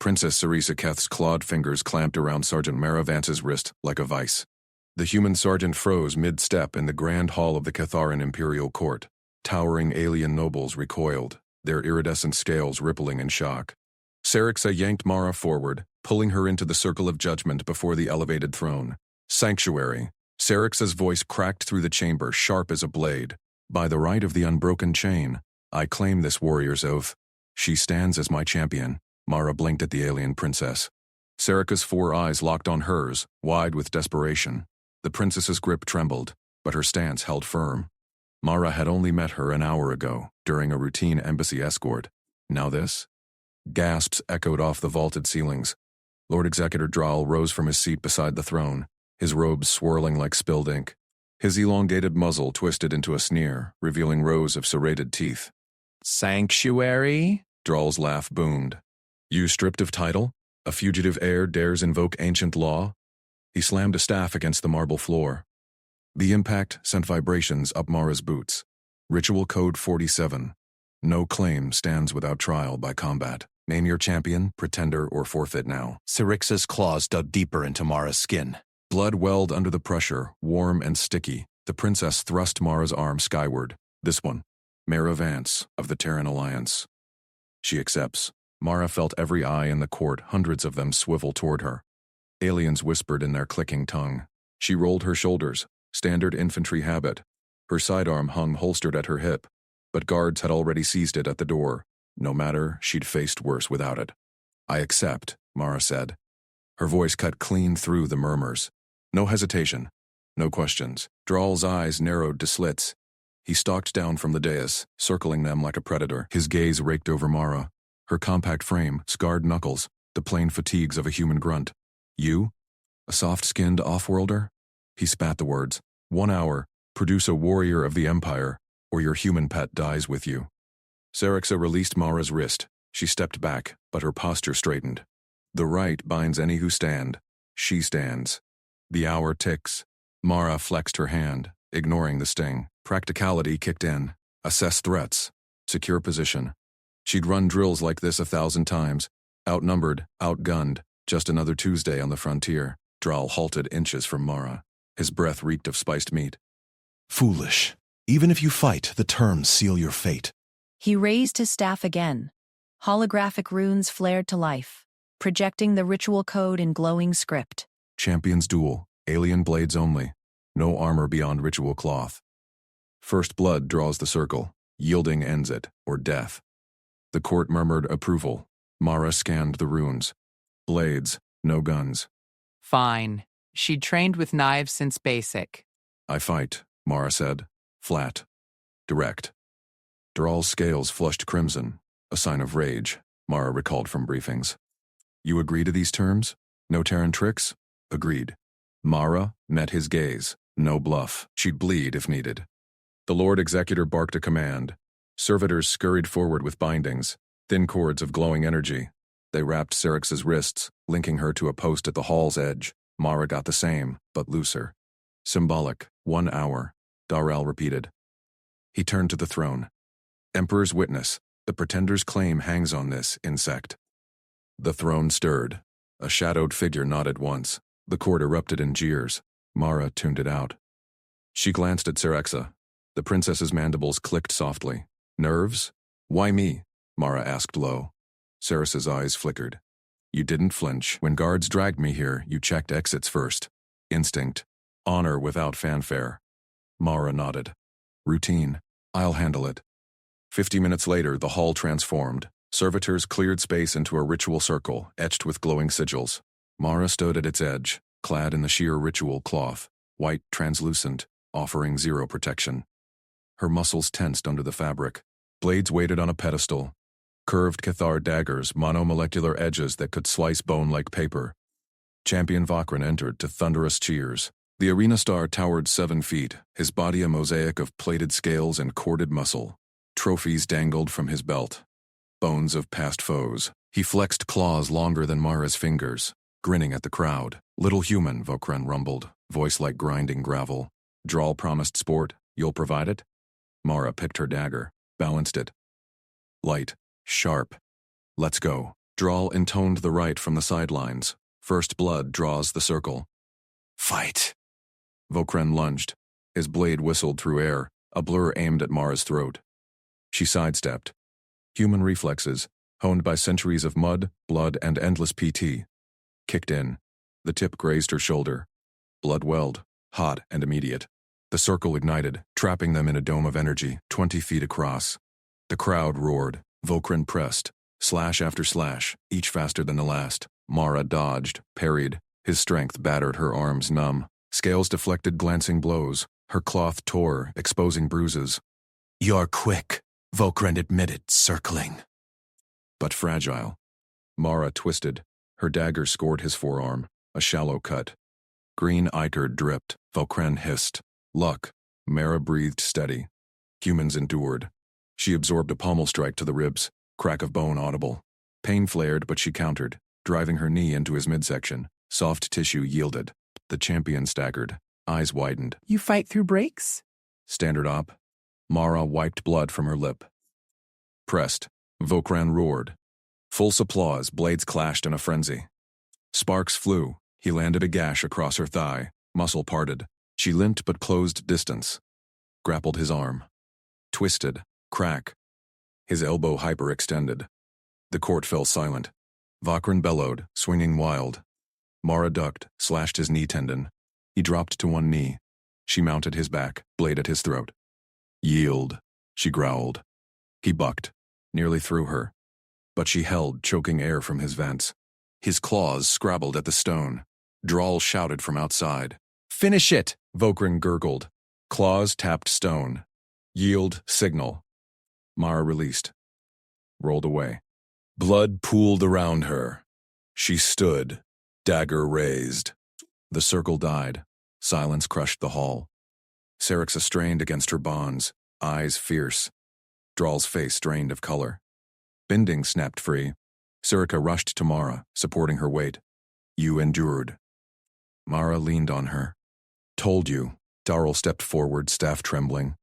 Princess Cerisa Keth's clawed fingers clamped around Sergeant Mara Vance's wrist like a vice. The human sergeant froze mid-step in the grand hall of the Catharan Imperial Court. Towering alien nobles recoiled, their iridescent scales rippling in shock. Cerisa yanked Mara forward, pulling her into the circle of judgment before the elevated throne. Sanctuary. Cerisa's voice cracked through the chamber, sharp as a blade. By the right of the unbroken chain, I claim this warrior's oath. She stands as my champion. Mara blinked at the alien princess. Cerisa's 4 eyes locked on hers, wide with desperation. The princess's grip trembled, but her stance held firm. Mara had only met her an hour ago, during a routine embassy escort. Now this? Gasps echoed off the vaulted ceilings. Lord Executor Draal rose from his seat beside the throne, his robes swirling like spilled ink. His elongated muzzle twisted into a sneer, revealing rows of serrated teeth. Sanctuary? Draal's laugh boomed. You stripped of title? A fugitive heir dares invoke ancient law? He slammed a staff against the marble floor. The impact sent vibrations up Mara's boots. Ritual Code 47. No claim stands without trial by combat. Name your champion, pretender, or forfeit now. Cerisa's claws dug deeper into Mara's skin. Blood welled under the pressure, warm and sticky. The princess thrust Mara's arm skyward. This one. Mara Vance, of the Terran Alliance. She accepts. Mara felt every eye in the court, hundreds of them swivel toward her. Aliens whispered in their clicking tongue. She rolled her shoulders, standard infantry habit. Her sidearm hung holstered at her hip, but guards had already seized it at the door. No matter, she'd faced worse without it. I accept, Mara said. Her voice cut clean through the murmurs. No hesitation. No questions. Draal's eyes narrowed to slits. He stalked down from the dais, circling them like a predator. His gaze raked over Mara. Her compact frame, scarred knuckles, the plain fatigues of a human grunt. You? A soft-skinned off-worlder? He spat the words. 1 hour, produce a warrior of the Empire, or your human pet dies with you. Cerisa released Mara's wrist. She stepped back, but her posture straightened. The right binds any who stand. She stands. The hour ticks. Mara flexed her hand, ignoring the sting. Practicality kicked in. Assess threats. Secure position. She'd run drills like this 1,000 times. Outnumbered, outgunned. Just another Tuesday on the frontier. Draal halted inches from Mara. His breath reeked of spiced meat. Foolish. Even if you fight, the terms seal your fate. He raised his staff again. Holographic runes flared to life, projecting the ritual code in glowing script. Champions duel. Alien blades only. No armor beyond ritual cloth. First blood draws the circle. Yielding ends it, or death. The court murmured approval. Mara scanned the runes. Blades, no guns. Fine. She'd trained with knives since basic. I fight, Mara said. Flat. Direct. Draal's scales flushed crimson, a sign of rage, Mara recalled from briefings. You agree to these terms? No Terran tricks? Agreed. Mara met his gaze. No bluff. She'd bleed if needed. The Lord Executor barked a command. Servitors scurried forward with bindings, thin cords of glowing energy. They wrapped Cerisa's wrists, linking her to a post at the hall's edge. Mara got the same, but looser. Symbolic. 1 hour. Darrell repeated. He turned to the throne. Emperor's witness. The pretender's claim hangs on this, insect. The throne stirred. A shadowed figure nodded once. The court erupted in jeers. Mara tuned it out. She glanced at Cerisa. The princess's mandibles clicked softly. Nerves? Why me? Mara asked low. Cerisa's eyes flickered. You didn't flinch. When guards dragged me here, you checked exits first. Instinct. Honor without fanfare. Mara nodded. Routine. I'll handle it. 50 minutes later, the hall transformed. Servitors cleared space into a ritual circle, etched with glowing sigils. Mara stood at its edge, clad in the sheer ritual cloth, white, translucent, offering zero protection. Her muscles tensed under the fabric. Blades waited on a pedestal. Curved Cathar daggers, monomolecular edges that could slice bone like paper. Champion Vakran entered to thunderous cheers. The arena star towered 7 feet, his body a mosaic of plated scales and corded muscle. Trophies dangled from his belt. Bones of past foes. He flexed claws longer than Mara's fingers, grinning at the crowd. Little human, Vakran rumbled, voice like grinding gravel. Draal promised sport. You'll provide it? Mara picked her dagger, balanced it. Light. Sharp. Let's go. Drawl intoned the right from the sidelines. First blood draws the circle. Fight. Vokren lunged. His blade whistled through air, a blur aimed at Mara's throat. She sidestepped. Human reflexes, honed by centuries of mud, blood, and endless PT, kicked in. The tip grazed her shoulder. Blood welled, hot and immediate. The circle ignited, trapping them in a dome of energy, 20 feet across. The crowd roared. Vokren pressed. Slash after slash, each faster than the last. Mara dodged, parried. His strength battered her arms numb. Scales deflected glancing blows. Her cloth tore, exposing bruises. You're quick, Vokren admitted, circling. But fragile. Mara twisted. Her dagger scored his forearm, a shallow cut. Green ichor dripped. Vokren hissed. Luck. Mara breathed steady. Humans endured. She absorbed a pommel strike to the ribs, crack of bone audible. Pain flared, but she countered, driving her knee into his midsection. Soft tissue yielded. The champion staggered. Eyes widened. You fight through breaks? Standard op. Mara wiped blood from her lip. Pressed. Vokran roared. False applause, blades clashed in a frenzy. Sparks flew. He landed a gash across her thigh. Muscle parted. She limped but closed distance. Grappled his arm. Twisted. Crack. His elbow hyperextended. The court fell silent. Vokran bellowed, swinging wild. Mara ducked, slashed his knee tendon. He dropped to one knee. She mounted his back, blade at his throat. Yield, she growled. He bucked, nearly threw her. But she held, choking air from his vents. His claws scrabbled at the stone. Drawl shouted from outside. Finish it, Vokran gurgled. Claws tapped stone. Yield, signal. Mara released. Rolled away. Blood pooled around her. She stood, dagger raised. The circle died. Silence crushed the hall. Syrixa strained against her bonds, eyes fierce. Drawl's face drained of color. Binding snapped free. Syrixa rushed to Mara, supporting her weight. You endured. Mara leaned on her. Told you. Darrell stepped forward, staff trembling.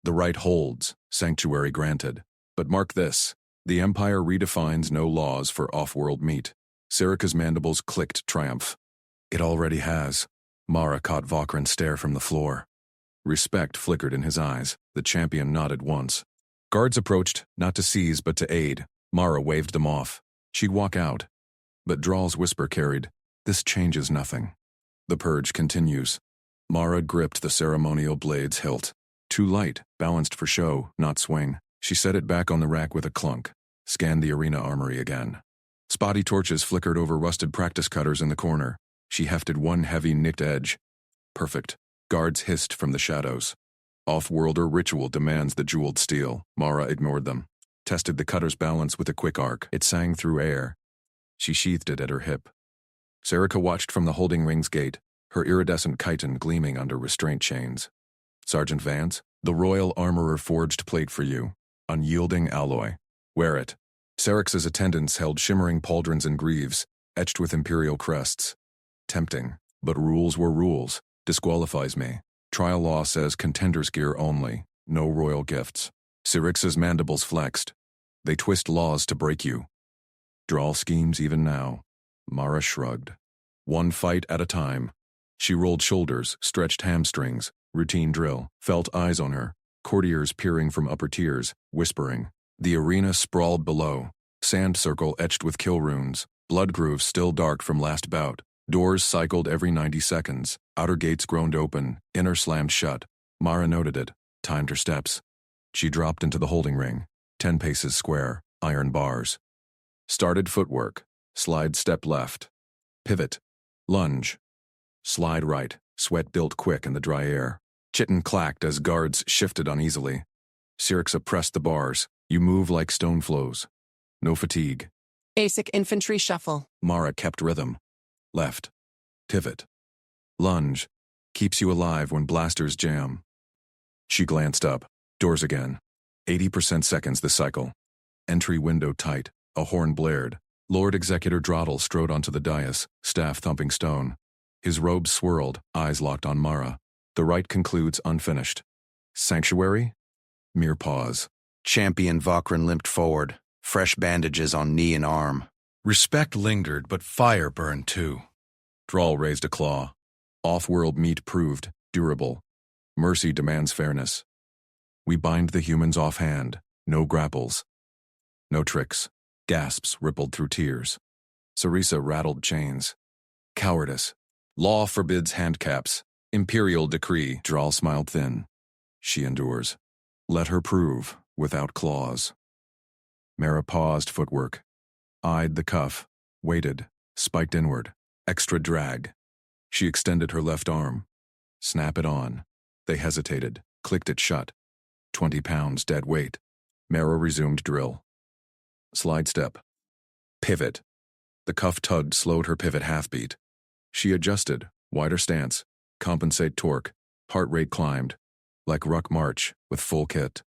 The right holds, sanctuary granted. But mark this. The Empire redefines no laws for off-world meat. Syrica's mandibles clicked triumph. It already has. Mara caught Vokran's stare from the floor. Respect flickered in his eyes. The champion nodded once. Guards approached, not to seize but to aid. Mara waved them off. She'd walk out. But Drawl's whisper carried, this changes nothing. The purge continues. Mara gripped the ceremonial blade's hilt. Too light, balanced for show, not swing. She set it back on the rack with a clunk. Scanned the arena armory again. Spotty torches flickered over rusted practice cutters in the corner. She hefted one heavy nicked edge. Perfect. Guards hissed from the shadows. Off-worlder ritual demands the jeweled steel. Mara ignored them. Tested the cutter's balance with a quick arc. It sang through air. She sheathed it at her hip. Syrica watched from the holding ring's gate, her iridescent chiton gleaming under restraint chains. Sergeant Vance, the royal armorer forged plate for you. Unyielding alloy. Wear it. Syrinx's attendants held shimmering pauldrons and greaves, etched with imperial crests. Tempting, but rules were rules. Disqualifies me. Trial law says contenders' gear only, no royal gifts. Syrinx's mandibles flexed. They twist laws to break you. Drawl schemes even now. Mara shrugged. One fight at a time. She rolled shoulders, stretched hamstrings, routine drill, felt eyes on her, courtiers peering from upper tiers, whispering. The arena sprawled below, sand circle etched with kill runes, blood grooves still dark from last bout. Doors cycled every 90 seconds, outer gates groaned open, inner slammed shut. Mara noted it, timed her steps. She dropped into the holding ring, 10 paces square, iron bars. Started footwork, slide step left. Pivot, lunge. Slide right, sweat built quick in the dry air. Chitin clacked as guards shifted uneasily. Syrixa pressed the bars. You move like stone flows. No fatigue. Basic infantry shuffle. Mara kept rhythm. Left. Pivot. Lunge. Keeps you alive when blasters jam. She glanced up. Doors again. 80% seconds this cycle. Entry window tight. A horn blared. Lord Executor Drottle strode onto the dais, staff thumping stone. His robes swirled, eyes locked on Mara. The rite concludes unfinished. Sanctuary? Mere pause. Champion Vokran limped forward, fresh bandages on knee and arm. Respect lingered, but fire burned too. Drawl raised a claw. Off-world meat proved durable. Mercy demands fairness. We bind the humans offhand. No grapples. No tricks. Gasps rippled through tears. Sarisa rattled chains. Cowardice. Law forbids handcaps. Imperial decree. Drawl smiled thin. She endures. Let her prove, without claws. Mara paused footwork. Eyed the cuff. Waited. Spiked inward. Extra drag. She extended her left arm. Snap it on. They hesitated. Clicked it shut. 20 pounds dead weight. Mara resumed drill. Slide step. Pivot. The cuff tugged slowed her pivot half-beat. She adjusted. Wider stance. Compensate torque. Heart rate climbed. Like ruck march, with full kit.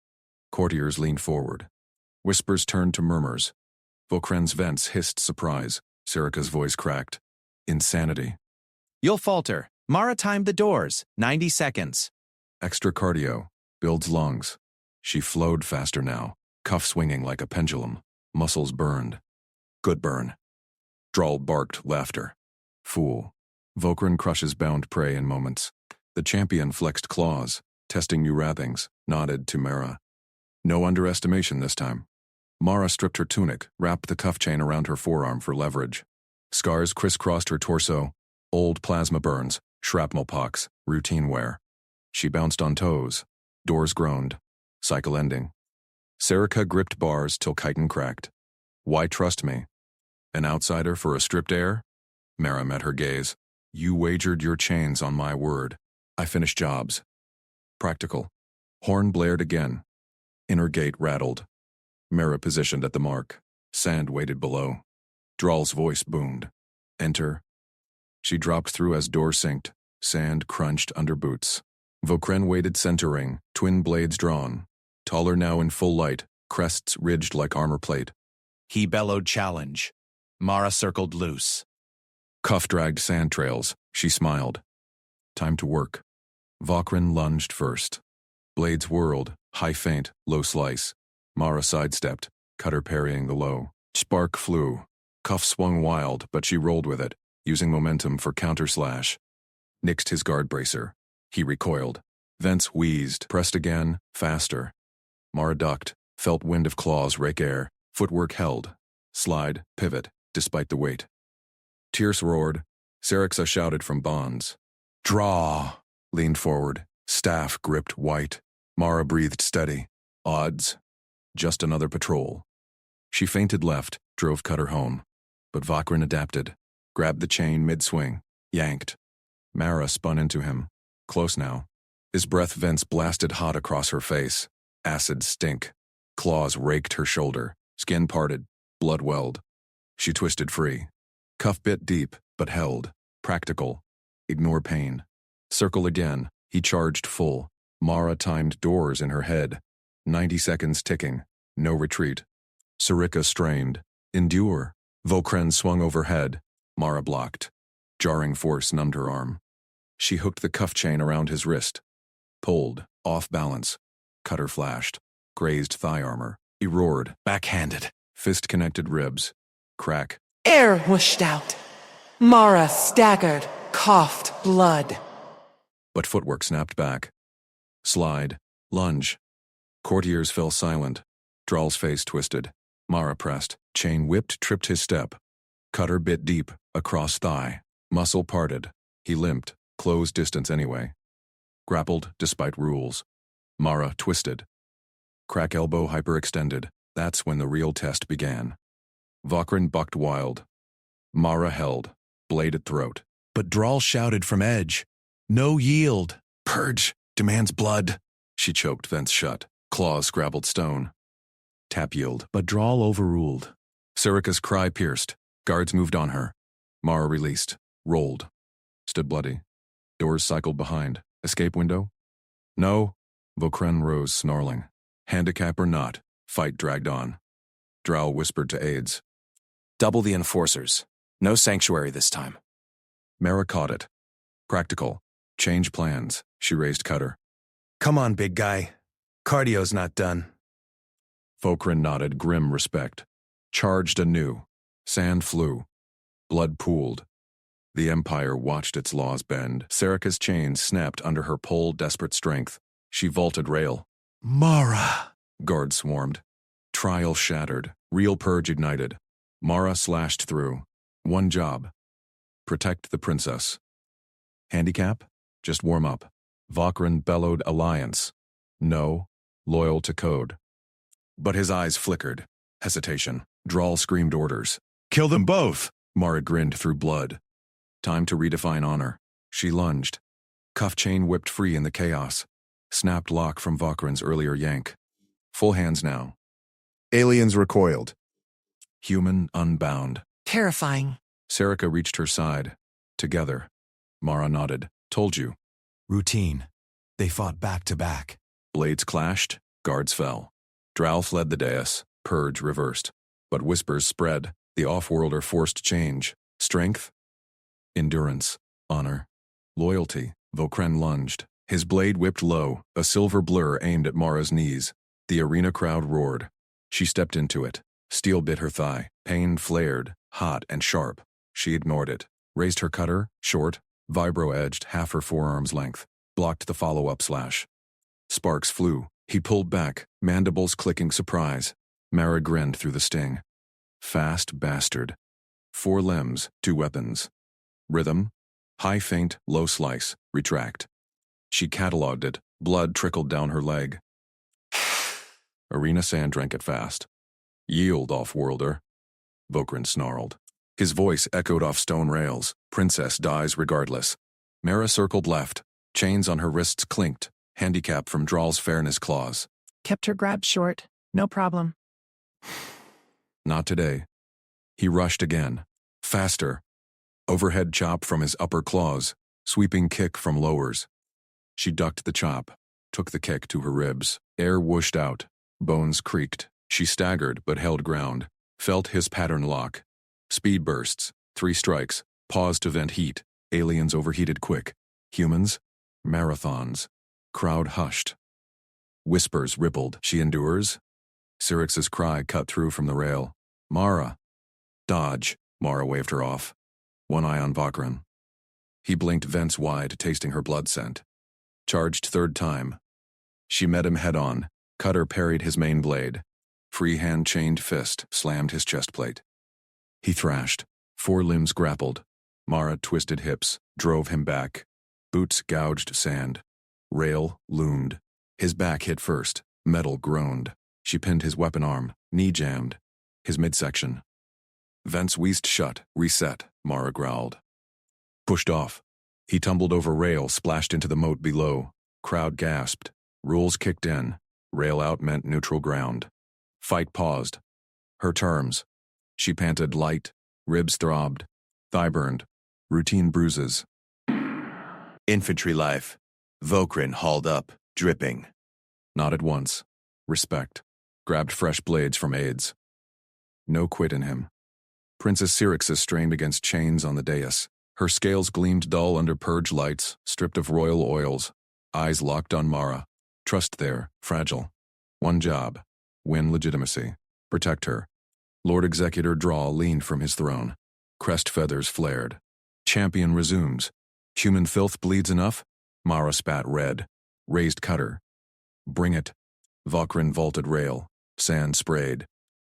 Courtiers leaned forward. Whispers turned to murmurs. Vokren's vents hissed surprise. Serika's voice cracked. Insanity. You'll falter. Mara timed the doors. 90 seconds. Extra cardio. Builds lungs. She flowed faster now. Cuff swinging like a pendulum. Muscles burned. Good burn. Drawl barked laughter. Fool. Vokren crushes bound prey in moments. The champion flexed claws, testing new wrappings, nodded to Mara. No underestimation this time. Mara stripped her tunic, wrapped the cuff chain around her forearm for leverage. Scars crisscrossed her torso. Old plasma burns, shrapnel pocks, routine wear. She bounced on toes. Doors groaned. Cycle ending. Serika gripped bars till chitin cracked. Why trust me? An outsider for a stripped heir? Mara met her gaze. You wagered your chains on my word. I finish jobs. Practical. Horn blared again. Inner gate rattled. Mara positioned at the mark. Sand waited below. Drawl's voice boomed. Enter. She dropped through as door synced. Sand crunched under boots. Vokren waited centering, twin blades drawn. Taller now in full light, crests ridged like armor plate. He bellowed challenge. Mara circled loose. Cuff dragged sand trails. She smiled. Time to work. Vokren lunged first. Blades whirled, high feint, low slice. Mara sidestepped, cutter parrying the low. Spark flew. Cuff swung wild, but she rolled with it, using momentum for counter-slash. Nixed his guard bracer. He recoiled. Vents wheezed, pressed again, faster. Mara ducked, felt wind of claws rake air. Footwork held. Slide, pivot, despite the weight. Tierce roared. Serixa shouted from bonds. Draw! Leaned forward. Staff gripped white. Mara breathed steady. Odds. Just another patrol. She feinted left, drove cutter home. But Vokren adapted. Grabbed the chain mid-swing. Yanked. Mara spun into him. Close now. His breath vents blasted hot across her face. Acid stink. Claws raked her shoulder. Skin parted. Blood welled. She twisted free. Cuff bit deep, but held. Practical. Ignore pain. Circle again. He charged full. Mara timed doors in her head. 90 seconds ticking. No retreat. Sarika strained. Endure. Vokren swung overhead. Mara blocked. Jarring force numbed her arm. She hooked the cuff chain around his wrist. Pulled. Off balance. Cutter flashed. Grazed thigh armor. He roared. Backhanded. Fist connected ribs. Crack. Air whooshed out. Mara staggered, coughed blood. But footwork snapped back. Slide. Lunge. Courtiers fell silent. Drawl's face twisted. Mara pressed. Chain whipped, tripped his step. Cutter bit deep, across thigh. Muscle parted. He limped, closed distance anyway. Grappled, despite rules. Mara twisted. Crack elbow hyperextended. That's when the real test began. Vokren bucked wild. Mara held, blade at throat. But Drawl shouted from edge. No yield. Purge. Demands blood. She choked, vents shut. Claws scrabbled stone. Tap yield. But Drawl overruled. Serika's cry pierced. Guards moved on her. Mara released. Rolled. Stood bloody. Doors cycled behind. Escape window? No. Vokren rose, snarling. Handicap or not, fight dragged on. Drow whispered to aides. Double the enforcers. No sanctuary this time. Mara caught it. Practical. Change plans. She raised cutter. Come on, big guy. Cardio's not done. Vokren nodded grim respect. Charged anew. Sand flew. Blood pooled. The Empire watched its laws bend. Serica's chains snapped under her pole desperate strength. She vaulted rail. Mara! Guards swarmed. Trial shattered. Real purge ignited. Mara slashed through. One job. Protect the princess. Handicap? Just warm up. Vokran bellowed alliance. No. Loyal to code. But his eyes flickered. Hesitation. Drawl screamed orders. Kill them both! Mara grinned through blood. Time to redefine honor. She lunged. Cuff chain whipped free in the chaos. Snapped lock from Vokran's earlier yank. Full hands now. Aliens recoiled. Human unbound. Terrifying. Serica reached her side. Together. Mara nodded. Told you. Routine. They fought back to back. Blades clashed. Guards fell. Drow fled the dais. Purge reversed. But whispers spread. The off-worlder forced change. Strength? Endurance. Honor. Loyalty. Vokran lunged. His blade whipped low, a silver blur aimed at Mara's knees. The arena crowd roared. She stepped into it. Steel bit her thigh. Pain flared, hot and sharp. She ignored it. Raised her cutter, short, vibro-edged half her forearm's length. Blocked the follow-up slash. Sparks flew. He pulled back, mandibles clicking surprise. Mara grinned through the sting. Fast bastard. 4 limbs, 2 weapons. Rhythm? High feint, low slice, retract. She cataloged it. Blood trickled down her leg. Arena sand drank it fast. Yield, off-worlder. Vokran snarled. His voice echoed off stone rails. Princess dies regardless. Mara circled left. Chains on her wrists clinked. Handicap from Drawl's fairness claws. Kept her grab short. No problem. Not today. He rushed again. Faster. Overhead chop from his upper claws. Sweeping kick from lowers. She ducked the chop. Took the kick to her ribs. Air whooshed out. Bones creaked. She staggered but held ground. Felt his pattern lock. Speed bursts. 3 strikes. Paused to vent heat. Aliens overheated quick. Humans? Marathons. Crowd hushed. Whispers rippled. She endures? Syrinx's cry cut through from the rail. Mara. Dodge. Mara waved her off. One eye on Vokran. He blinked vents wide, tasting her blood scent. Charged 3rd time. She met him head-on. Cutter parried his main blade. Free hand chained fist slammed his chest plate. He thrashed. 4 limbs grappled. Mara twisted hips, drove him back. Boots gouged sand. Rail loomed. His back hit first. Metal groaned. She pinned his weapon arm, knee jammed. His midsection. Vents wheezed shut, reset, Mara growled. Pushed off. He tumbled over rail, splashed into the moat below. Crowd gasped. Rules kicked in. Rail out meant neutral ground. Fight paused. Her terms. She panted light. Ribs throbbed. Thigh burned. Routine bruises. Infantry life. Vokran hauled up, dripping. Not at once. Respect. Grabbed fresh blades from aides. No quit in him. Princess Syrinx strained against chains on the dais. Her scales gleamed dull under purge lights, stripped of royal oils. Eyes locked on Mara. Trust there, fragile. One job. Win legitimacy. Protect her. Lord Executor Drawl leaned from his throne. Crest feathers flared. Champion resumes. Human filth bleeds enough? Mara spat red. Raised cutter. Bring it. Vokran vaulted rail. Sand sprayed.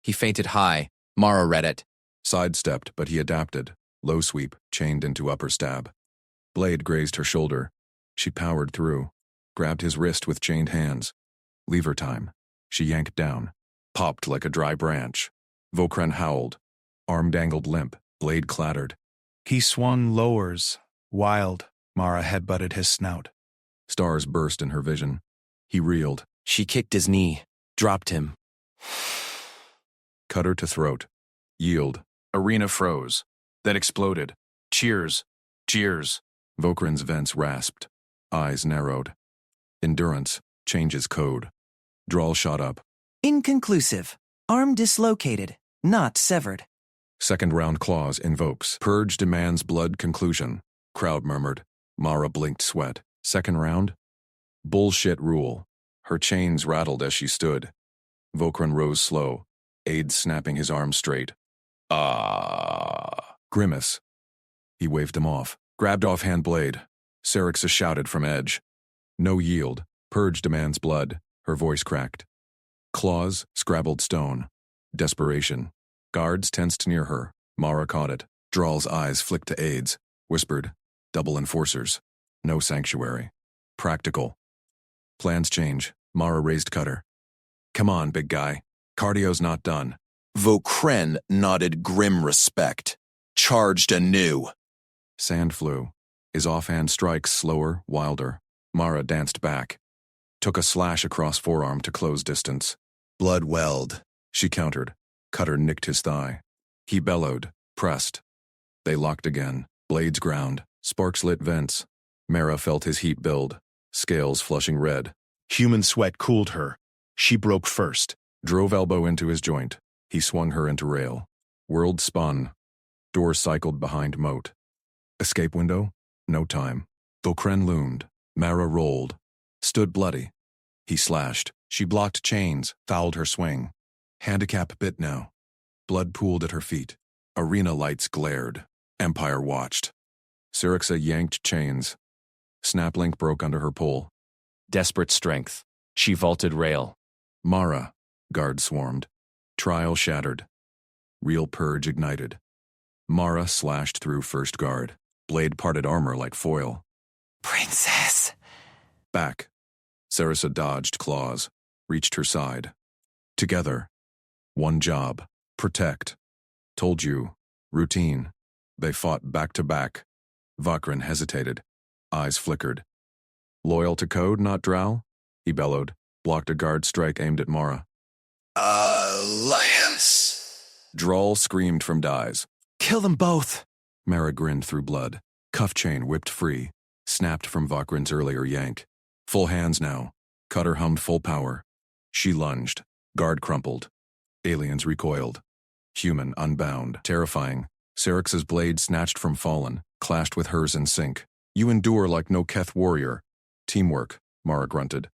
He feinted high. Mara read it. Sidestepped, but he adapted. Low sweep, chained into upper stab. Blade grazed her shoulder. She powered through. Grabbed his wrist with chained hands. Lever time. She yanked down. Popped like a dry branch. Vokran howled. Arm dangled limp. Blade clattered. He swung lowers. Wild. Mara headbutted his snout. Stars burst in her vision. He reeled. She kicked his knee. Dropped him. Cutter to throat. Yield. Arena froze. Then exploded. Cheers. Cheers. Vokran's vents rasped. Eyes narrowed. Endurance. Changes code. Drawl shot up. Inconclusive. Arm dislocated. Not severed. Second round clause invokes. Purge demands blood conclusion. Crowd murmured. Mara blinked sweat. Second round? Bullshit rule. Her chains rattled as she stood. Vokran rose slow. Aide snapping his arm straight. Grimace. He waved him off, grabbed offhand blade. Syrixa shouted from edge. No yield. Purge demands blood. Her voice cracked. Claws, scrabbled stone. Desperation. Guards tensed near her. Mara caught it. Drawl's eyes flicked to aides. Whispered. Double enforcers. No sanctuary. Practical. Plans change. Mara raised cutter. Come on, big guy. Cardio's not done. Vokren nodded grim respect. Charged anew. Sand flew. His offhand strikes slower, wilder. Mara danced back. Took a slash across forearm to close distance. Blood welled. She countered. Cutter nicked his thigh. He bellowed, pressed. They locked again. Blades ground. Sparks lit vents. Mara felt his heat build. Scales flushing red. Human sweat cooled her. She broke first. Drove elbow into his joint. He swung her into rail. World spun. Door cycled behind moat. Escape window? No time. Vokren loomed. Mara rolled. Stood bloody. He slashed. She blocked chains, fouled her swing. Handicap bit now. Blood pooled at her feet. Arena lights glared. Empire watched. Syrixa yanked chains. Snaplink broke under her pull. Desperate strength. She vaulted rail. Mara. Guard swarmed. Trial shattered. Real purge ignited. Mara slashed through first guard. Blade parted armor like foil. Princess! Back. Sarissa dodged claws. Reached her side. Together. One job. Protect. Told you. Routine. They fought back to back. Vokren hesitated. Eyes flickered. Loyal to code, not drow? He bellowed. Blocked a guard strike aimed at Mara. Alliance. Drawl screamed from dyes. Kill them both. Mara grinned through blood. Cuff chain whipped free. Snapped from Vokren's earlier yank. Full hands now. Cutter hummed full power. She lunged. Guard crumpled. Aliens recoiled. Human unbound. Terrifying. Syrinx's blade snatched from Fallen. Clashed with hers in sync. You endure like no Keth warrior. Teamwork, Mara grunted.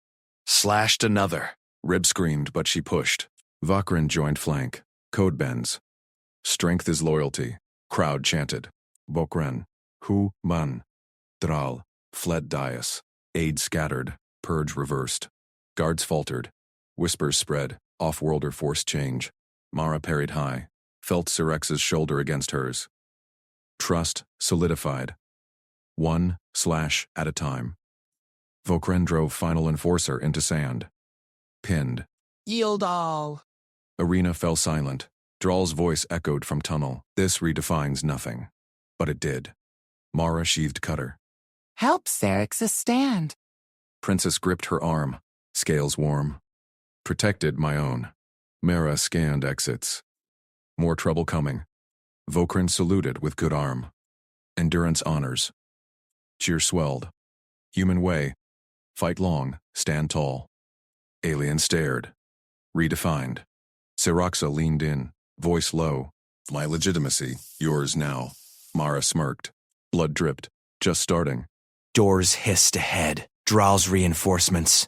Slashed another. Rib screamed, but she pushed. Vokren joined flank. Code bends. Strength is loyalty. Crowd chanted. Vokren. Hu man. Dral. Fled dais. Aid scattered. Purge reversed. Guards faltered. Whispers spread. Off-worlder force change. Mara parried high. Felt Syrex's shoulder against hers. Trust solidified. One slash at a time. Vokren drove final enforcer into sand. Pinned. Yield all. Arena fell silent. Drawl's voice echoed from tunnel. This redefines nothing. But it did. Mara sheathed cutter. Help Syrixa stand. Princess gripped her arm. Scales warm. Protected my own. Mara scanned exits. More trouble coming. Vokren saluted with good arm. Endurance honors. Cheer swelled. Human way. Fight long, stand tall. Alien stared. Redefined. Syrixa leaned in, voice low. My legitimacy, yours now. Mara smirked. Blood dripped. Just starting. Doors hissed ahead. Drow's reinforcements.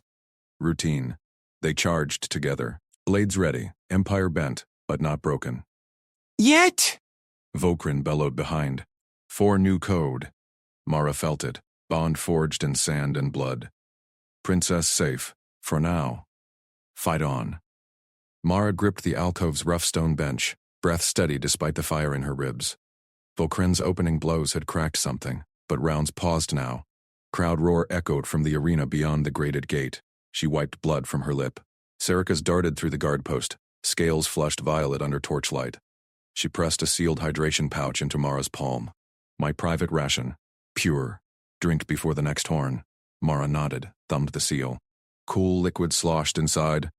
Routine. They charged together. Blades ready. Empire bent, but not broken. Yet! Vokren bellowed behind. 4 new code. Mara felt it. Bond forged in sand and blood. Princess safe. For now. Fight on. Mara gripped the alcove's rough stone bench, breath steady despite the fire in her ribs. Vokren's opening blows had cracked something, but rounds paused now. Crowd roar echoed from the arena beyond the grated gate. She wiped blood from her lip. Syrixa darted through the guard post, scales flushed violet under torchlight. She pressed a sealed hydration pouch into Mara's palm. My private ration. Pure. Drink before the next horn. Mara nodded, thumbed the seal. Cool liquid sloshed inside.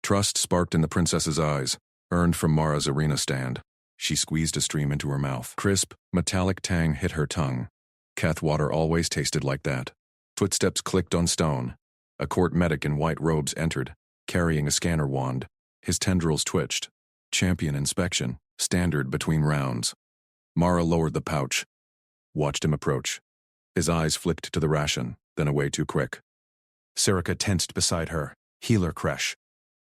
Trust sparked in the princess's eyes, earned from Mara's arena stand. She squeezed a stream into her mouth. Crisp, metallic tang hit her tongue. Keth water always tasted like that. Footsteps clicked on stone. A court medic in white robes entered, carrying a scanner wand. His tendrils twitched. Champion inspection, standard between rounds. Mara lowered the pouch. Watched him approach. His eyes flicked to the ration, then away too quick. Syrixa tensed beside her. Healer creche.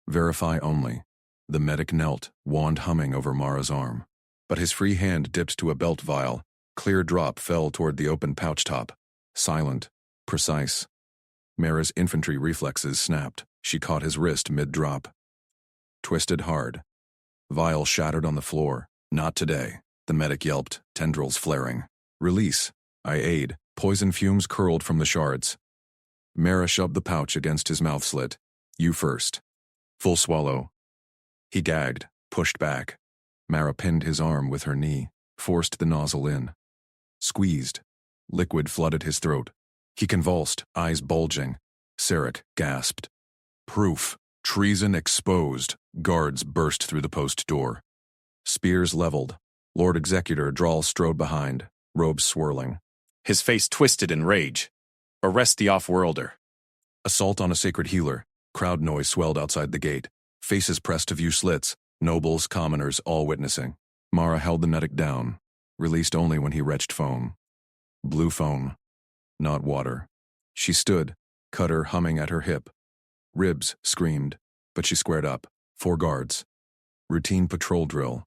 Verify only. The medic knelt, wand humming over Mara's arm. but his free hand dipped to a belt vial. Clear drop fell toward the open pouch top. Silent, precise. Mara's infantry reflexes snapped. She caught his wrist mid-drop. Twisted hard. Vial shattered on the floor. Not today. The medic yelped, tendrils flaring. Release. I aid. Poison fumes curled from the shards. Mara shoved the pouch against his mouth slit. You first. Full swallow. He gagged, pushed back. Mara pinned his arm with her knee, forced the nozzle in. Squeezed. Liquid flooded his throat. He convulsed, eyes bulging. Sarek gasped. Proof. Treason exposed. Guards burst through the post door. Spears leveled. Lord Executor Drawl strode behind, robes swirling. His face twisted in rage. Arrest the off-worlder. Assault on a sacred healer. Crowd noise swelled outside the gate. Faces pressed to view slits. Nobles, commoners, all witnessing. Mara held the medic down. Released only when he retched foam. Blue foam. Not water. She stood, cutter humming at her hip. Ribs screamed, but she squared up. 4 guards. Routine patrol drill.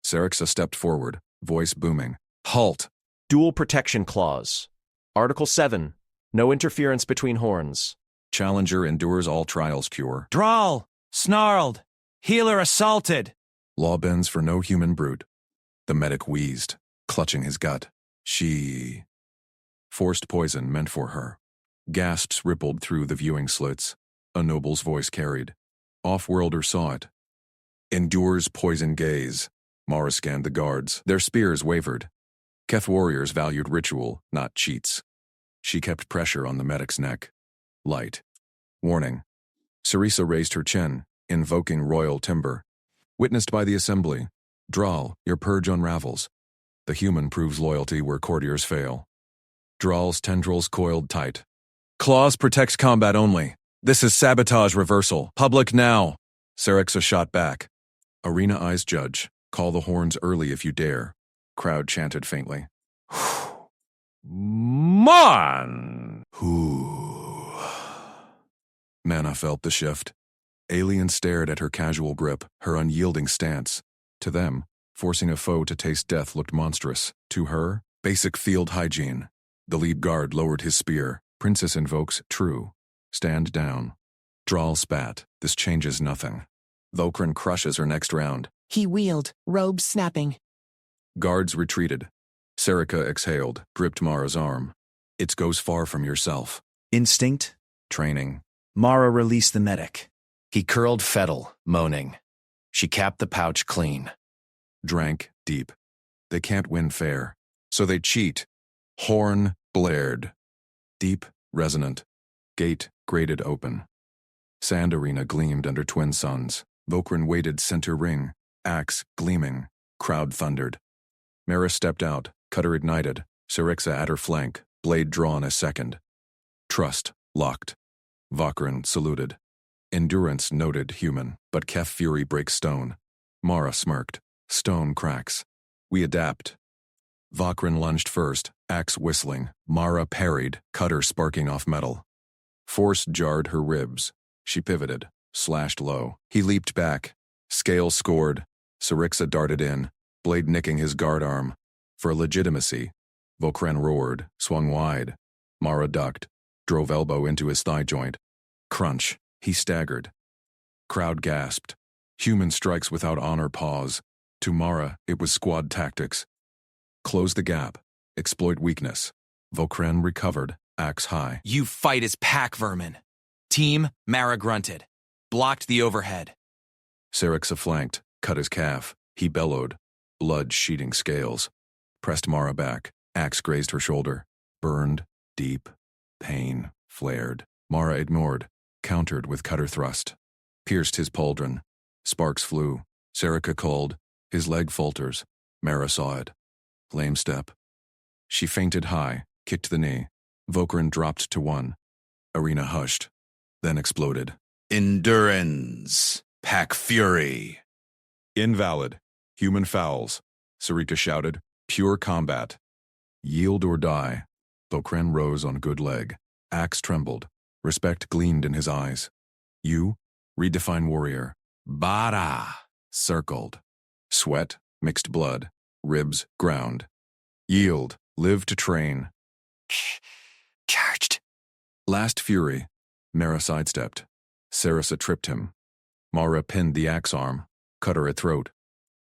Sarexa stepped forward, voice booming. Halt! Dual protection clause. Article 7. No interference between horns. Challenger endures all trials cure. Drawl! Snarled! Healer assaulted! Law bends for no human brute. The medic wheezed, clutching his gut. She... Forced poison meant for her. Gasps rippled through the viewing slits. A noble's voice carried. Off-worlder saw it. Endures poison gaze. Mara scanned the guards. Their spears wavered. Keth warriors valued ritual, not cheats. She kept pressure on the medic's neck. Light. Warning. Cerisa raised her chin, invoking royal timber. Witnessed by the assembly. Drawl, your purge unravels. The human proves loyalty where courtiers fail. Drawl's tendrils coiled tight. Clause protects combat only. This is sabotage reversal. Public now. Sarexa shot back. Arena eyes judge. Call the horns early if you dare. Crowd chanted faintly. Mon! Mana felt the shift. Alien stared at her casual grip, her unyielding stance. To them, forcing a foe to taste death looked monstrous. To her, basic field hygiene. The lead guard lowered his spear. Princess invokes true. Stand down. Drawl spat. This changes nothing. Vokran crushes her next round. He wheeled, robes snapping. Guards retreated. Serica exhaled, gripped Mara's arm. It goes far from yourself. Instinct. Training. Mara released the medic. He curled fettle, moaning. She capped the pouch clean. Drank deep. They can't win fair. So they cheat. Horn blared. Deep, resonant. Gate grated open. Sand arena gleamed under twin suns. Vokran waited center ring. Axe gleaming. Crowd thundered. Mara stepped out, cutter ignited. Sarexa at her flank, blade drawn a second. Trust locked. Vokran saluted. Endurance noted human, but Kef fury breaks stone. Mara smirked. Stone cracks. We adapt. Vokran lunged first, axe whistling. Mara parried, cutter sparking off metal. Force jarred her ribs. She pivoted, slashed low. He leaped back. Scale scored. Sarexa darted in, blade nicking his guard arm. For legitimacy, Vokran roared, swung wide. Mara ducked, drove elbow into his thigh joint. Crunch. He staggered. Crowd gasped. Human strikes without honor pause. To Mara, it was squad tactics. Close the gap. Exploit weakness. Vokran recovered, axe high. You fight as pack vermin. Team, Mara grunted. Blocked the overhead. Sarexa flanked, cut his calf. He bellowed, blood sheeting scales. Pressed Mara back. Axe grazed her shoulder. Burned, deep. Pain, flared. Mara ignored, countered with cutter thrust. Pierced his pauldron. Sparks flew. Serica called. His leg falters. Mara saw it. Lame step. She feinted high, kicked the knee. Vokran dropped to one. Arena hushed, then exploded. Endurance. Pack fury. Invalid. Human fouls. Sarika shouted. Pure combat. Yield or die. Vokran rose on good leg. Axe trembled. Respect gleamed in his eyes. You? Redefine warrior. Bara. Circled. Sweat, mixed blood. Ribs ground. Yield. Live to train. Charged. Last fury. Mara sidestepped. Sarissa tripped him. Mara pinned the axe arm, cut her at throat.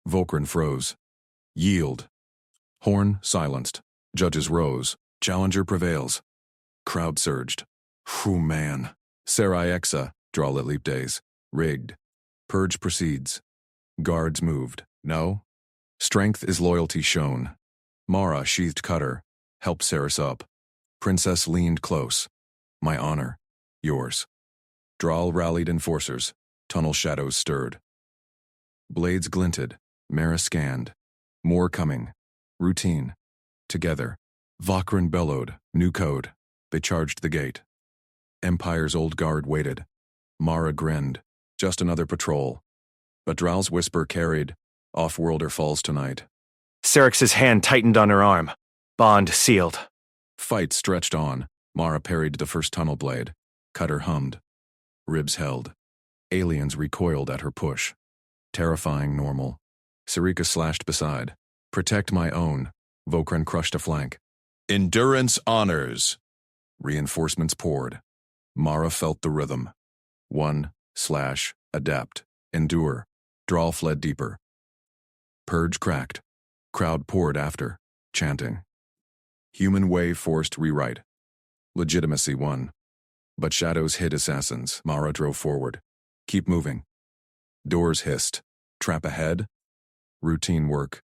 Volkrin froze. Yield. Horn silenced. Judges rose. Challenger prevails. Crowd surged. Whew, man. Sarai Exa, draw at leap days. Rigged. Purge proceeds. Guards moved. No. Strength is loyalty shown. Mara sheathed cutter. Helped Saris up. Princess leaned close. My honor. Yours. Drawl rallied enforcers. Tunnel shadows stirred. Blades glinted. Mara scanned. More coming. Routine. Together. Vakrin bellowed. New code. They charged the gate. Empire's old guard waited. Mara grinned. Just another patrol. But Drowl's whisper carried. Off-worlder falls tonight. Serix's hand tightened on her arm. Bond sealed. Fight stretched on. Mara parried the first tunnel blade. Cutter hummed. Ribs held. Aliens recoiled at her push. Terrifying normal. Sarika slashed beside. Protect my own. Vokrin crushed a flank. Endurance honors. Reinforcements poured. Mara felt the rhythm. 1/adapt. Endure. Drawl fled deeper. Purge cracked. Crowd poured after, chanting. Human way forced rewrite. Legitimacy won. But shadows hid assassins. Mara drove forward. Keep moving. Doors hissed. Trap ahead. Routine work.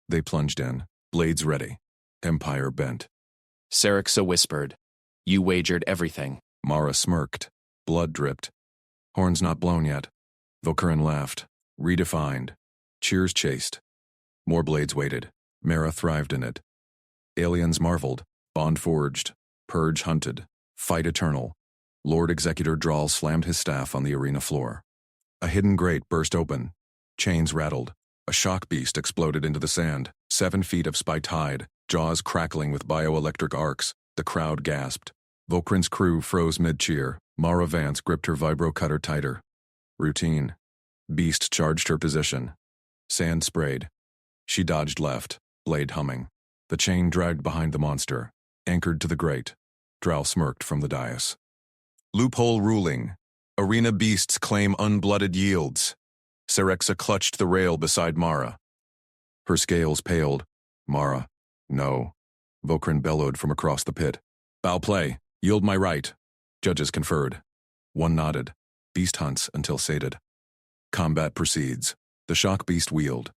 They plunged in. Blades ready. Empire bent. Serixa whispered. You wagered everything. Mara smirked. Blood dripped. Horns not blown yet. Vokurin laughed. Redefined. Cheers chased. More blades waited. Mara thrived in it. Aliens marveled. Bond forged. Purge hunted. Fight eternal. Lord Executor Drawl slammed his staff on the arena floor. A hidden grate burst open. Chains rattled. A shock beast exploded into the sand. 7 feet of spiked hide. Jaws crackling with bioelectric arcs. The crowd gasped. Volkrin's crew froze mid-cheer. Mara Vance gripped her vibro cutter tighter. Routine. Beast charged her position. Sand sprayed. She dodged left, blade humming. The chain dragged behind the monster, anchored to the grate. Drow smirked from the dais. Loophole ruling. Arena beasts claim unblooded yields. Serixa clutched the rail beside Mara. Her scales paled. Mara. No. Vokrin bellowed from across the pit. Foul play. Yield my right. Judges conferred. One nodded. Beast hunts until sated. Combat proceeds. The shock beast wheeled.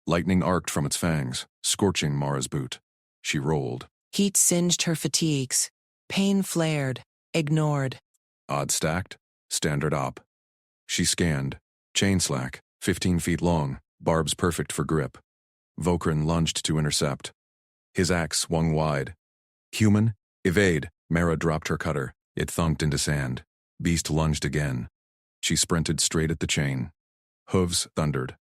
Lightning arced from its fangs, scorching Mara's boot. She rolled. Heat singed her fatigues. Pain flared. Ignored. Odds stacked. Standard op. She scanned. Chain slack, 15 feet long, barbs perfect for grip. Vokrin lunged to intercept. His axe swung wide. Human, evade. Mara dropped her cutter. It thunked into sand. Beast lunged again. She sprinted straight at the chain. Hooves thundered.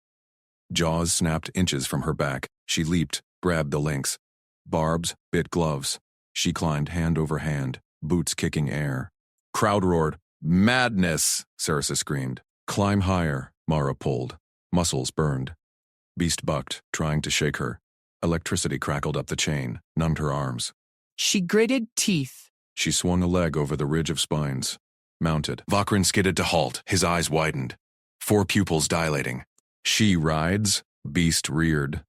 Jaws snapped inches from her back. She leaped, grabbed the links. Barbs bit gloves. She climbed hand over hand, boots kicking air. Crowd roared. Madness, Sarissa screamed. Climb higher, Mara pulled. Muscles burned. Beast bucked, trying to shake her. Electricity crackled up the chain, numbed her arms. She gritted teeth. She swung a leg over the ridge of spines. Mounted. Vokrin skidded to halt, his eyes widened. 4 pupils dilating. She rides. Beast reared.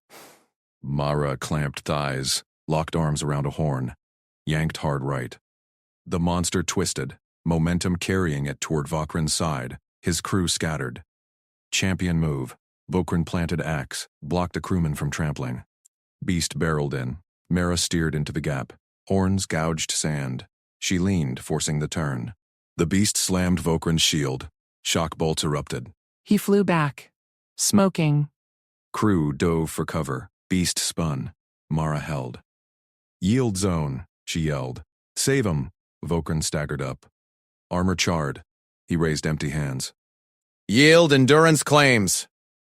Mara clamped thighs, locked arms around a horn, yanked hard right. The monster twisted, momentum carrying it toward Vokrin's side. His crew scattered. Champion move. Vokrin planted axe, blocked a crewman from trampling. Beast barreled in. Mara steered into the gap. Horns gouged sand. She leaned, forcing the turn. The beast slammed Vokrin's shield. Shock bolts erupted. He flew back, smoking. Crew dove for cover. Beast spun. Mara held. Yield zone, she yelled. Save him. Vokrin staggered up. Armor charred. He raised empty hands. Yield endurance claims.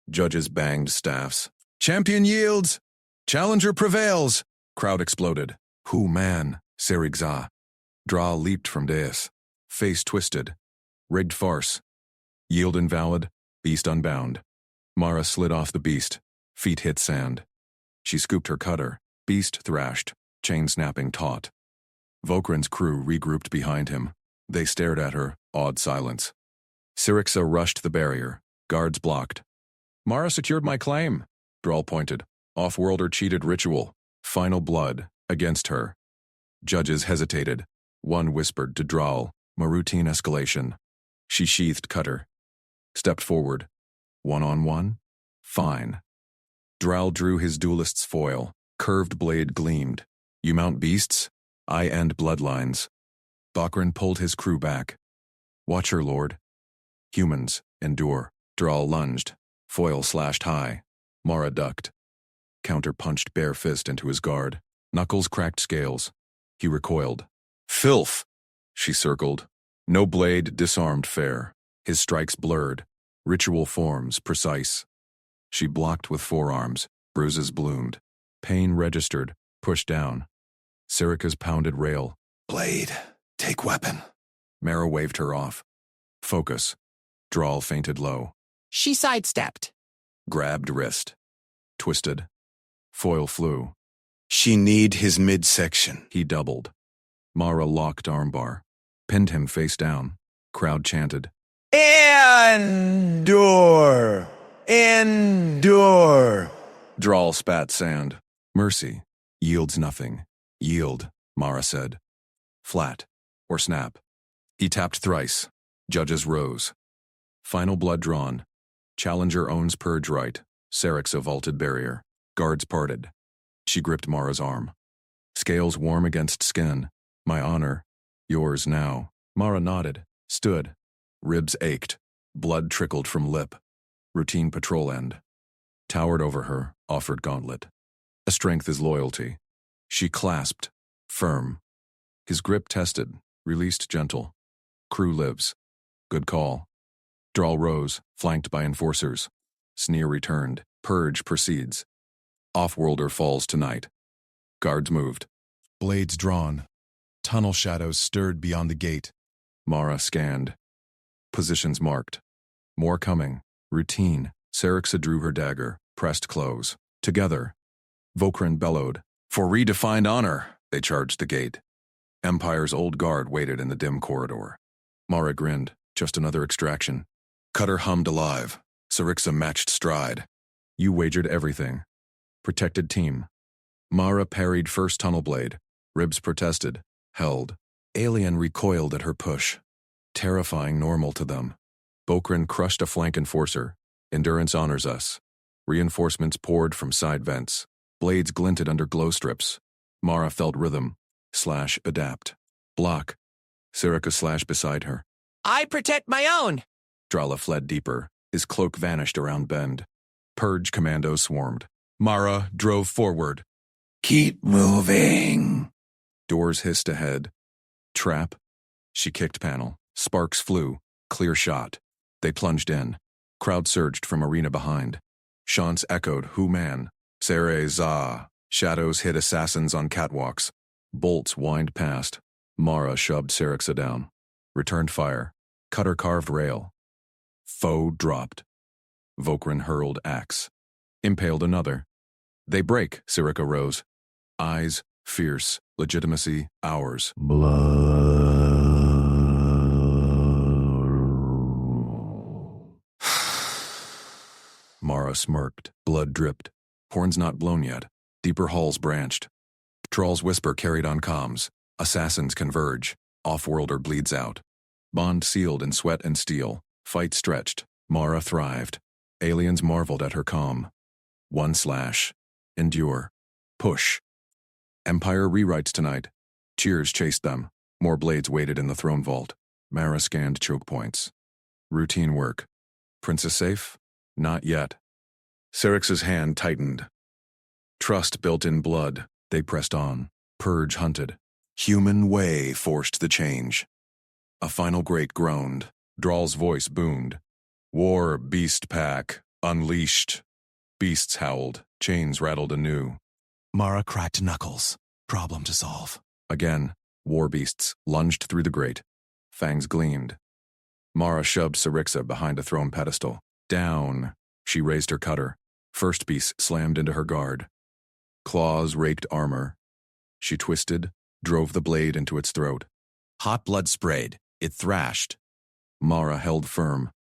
Judges banged staffs. Champion yields. Challenger prevails. Crowd exploded. Who man? Serigza. Dra leaped from dais. Face twisted. Rigged farce. Yield invalid. Beast unbound. Mara slid off the beast. Feet hit sand. She scooped her cutter. Beast thrashed, chain snapping taut. Vokran's crew regrouped behind him. They stared at her, awed silence. Syrixa rushed the barrier. Guards blocked. Mara secured my claim, Drawl pointed. Off-worlder cheated ritual. Final blood. Against her. Judges hesitated. One whispered to Drawl, routine escalation. She sheathed cutter. Stepped forward. One-on-one? Fine. Drawl drew his duelist's foil. Curved blade gleamed. You mount beasts? I end bloodlines. Vokran pulled his crew back. Watch her, Lord. Humans, endure. Drawl lunged. Foil slashed high. Mara ducked. Counter-punched bare fist into his guard. Knuckles cracked scales. He recoiled. Filth! She circled. No blade disarmed fair. His strikes blurred. Ritual forms precise. She blocked with forearms. Bruises bloomed. Pain registered. Pushed down. Syrica's pounded rail. Blade, take weapon. Mara waved her off. Focus. Drawl fainted low. She sidestepped. Grabbed wrist. Twisted. Foil flew. She need his midsection. He doubled. Mara locked armbar. Pinned him face down. Crowd chanted. Endure! Endure! Drawl spat sand. Mercy. Yields nothing. Yield, Mara said. Flat. Or snap. He tapped thrice. Judges rose. Final blood drawn. Challenger owns purge right. Syrixa vaulted barrier. Guards parted. She gripped Mara's arm. Scales warm against skin. My honor. Yours now. Mara nodded. Stood. Ribs ached. Blood trickled from lip. Routine patrol end. Towered over her, offered gauntlet. A strength is loyalty. She clasped. Firm. His grip tested. Released gentle. Crew lives. Good call. Drawl rose, flanked by enforcers. Sneer returned. Purge proceeds. Off-worlder falls tonight. Guards moved. Blades drawn. Tunnel shadows stirred beyond the gate. Mara scanned. Positions marked. More coming. Routine. Syrixa drew her dagger. Pressed close. Together. Vokran bellowed. For redefined honor, they charged the gate. Empire's old guard waited in the dim corridor. Mara grinned. Just another extraction. Cutter hummed alive. Syrixa matched stride. You wagered everything. Protected team. Mara parried first tunnel blade. Ribs protested. Held. Alien recoiled at her push. Terrifying normal to them. Vokran crushed a flank enforcer. Endurance honors us. Reinforcements poured from side vents. Blades glinted under glow strips. Mara felt rhythm. Slash adapt. Block. Syrica slash beside her. I protect my own. Drala fled deeper. His cloak vanished around bend. Purge commandos swarmed. Mara drove forward. Keep moving. Doors hissed ahead. Trap. She kicked panel. Sparks flew. Clear shot. They plunged in. Crowd surged from arena behind. Shants echoed, Who man? Sere za. Shadows hit assassins on catwalks. Bolts whined past. Mara shoved Syrixa down. Returned fire. Cutter carved rail. Foe dropped. Vokran hurled axe. Impaled another. They break, Syrica rose. Eyes, fierce. Legitimacy, ours. Mara smirked. Blood dripped. Horns not blown yet. Deeper halls branched. Trawl's whisper carried on comms. Assassins converge. Off-worlder bleeds out. Bond sealed in sweat and steel. Fight stretched. Mara thrived. Aliens marveled at her calm. One slash. Endure. Push. Empire rewrites tonight. Cheers chased them. More blades waited in the throne vault. Mara scanned choke points. Routine work. Princess safe? Not yet. Syrix's hand tightened. Trust built in blood. They pressed on. Purge hunted. Human way forced the change. A final great groaned. Drawl's voice boomed. War beast pack. Unleashed. Beasts howled. Chains rattled anew. Mara cracked knuckles. Problem to solve. Again, war beasts lunged through the grate. Fangs gleamed. Mara shoved Syrixa behind a throne pedestal. Down. She raised her cutter. First piece slammed into her guard. Claws raked armor. She twisted, drove the blade into its throat. Hot blood sprayed. It thrashed. Mara held firm,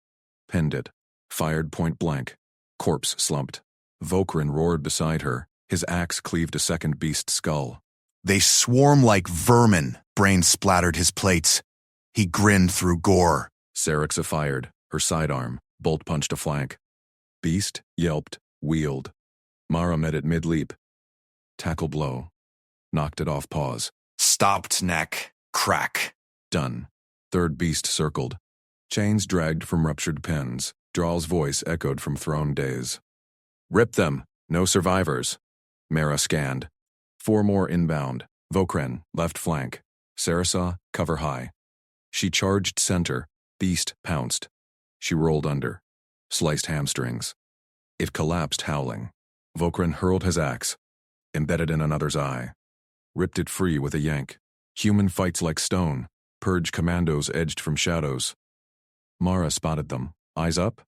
pinned it, fired point blank. Corpse slumped. Vokrin roared beside her. His axe cleaved a second beast's skull. They swarm like vermin. Brain splattered his plates. He grinned through gore. Syrixa fired, her sidearm, bolt punched a flank. Beast yelped, wheeled. Mara met it mid-leap. Tackle blow. Knocked it off pause. Stopped neck. Crack. Done. Third beast circled. Chains dragged from ruptured pins. Draal's voice echoed from throne days. Rip them. No survivors. Mara scanned. 4 more inbound. Vokrin, left flank. Sarasa, cover high. She charged center. Beast pounced. She rolled under. Sliced hamstrings. It collapsed howling. Vokrin hurled his axe. Embedded in another's eye. Ripped it free with a yank. Human fights like stone. Purge commandos edged from shadows. Mara spotted them. Eyes up.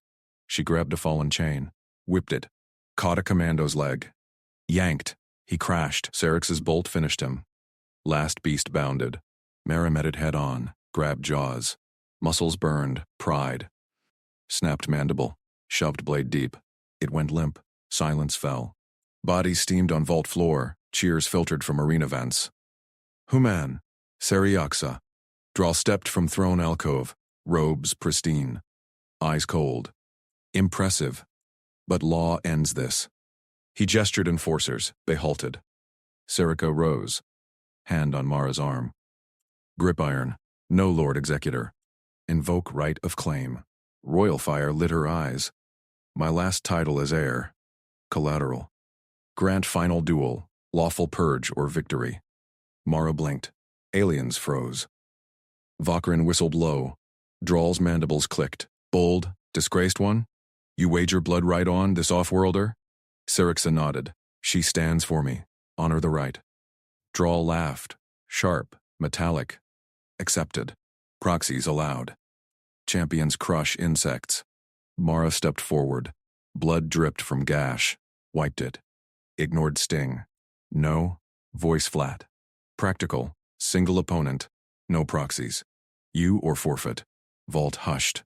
She grabbed a fallen chain. Whipped it. Caught a commando's leg. Yanked. He crashed. Syrinx's bolt finished him. Last beast bounded. Mara met it head on. Grabbed jaws. Muscles burned. Pried. Snapped mandible. Shoved blade deep. It went limp. Silence fell. Bodies steamed on vault floor. Cheers filtered from arena vents. Human. Seriaxa. Draal stepped from throne alcove. Robes pristine. Eyes cold. Impressive. But law ends this. He gestured enforcers. They halted. Serica rose. Hand on Mara's arm. Grip iron. No Lord Executor. Invoke right of claim. Royal fire lit her eyes. My last title is heir. Collateral. Grant final duel. Lawful purge or victory. Mara blinked. Aliens froze. Vokrin whistled low. Draal's mandibles clicked. Bold, disgraced one? You wager blood right on this off-worlder? Syrixa nodded. She stands for me. Honor the right. Draal laughed. Sharp, metallic. Accepted. Proxies allowed. Champions crush insects. Mara stepped forward. Blood dripped from gash. Wiped it. Ignored sting. No. Voice flat. Practical. Single opponent. No proxies. You or forfeit. Vault hushed.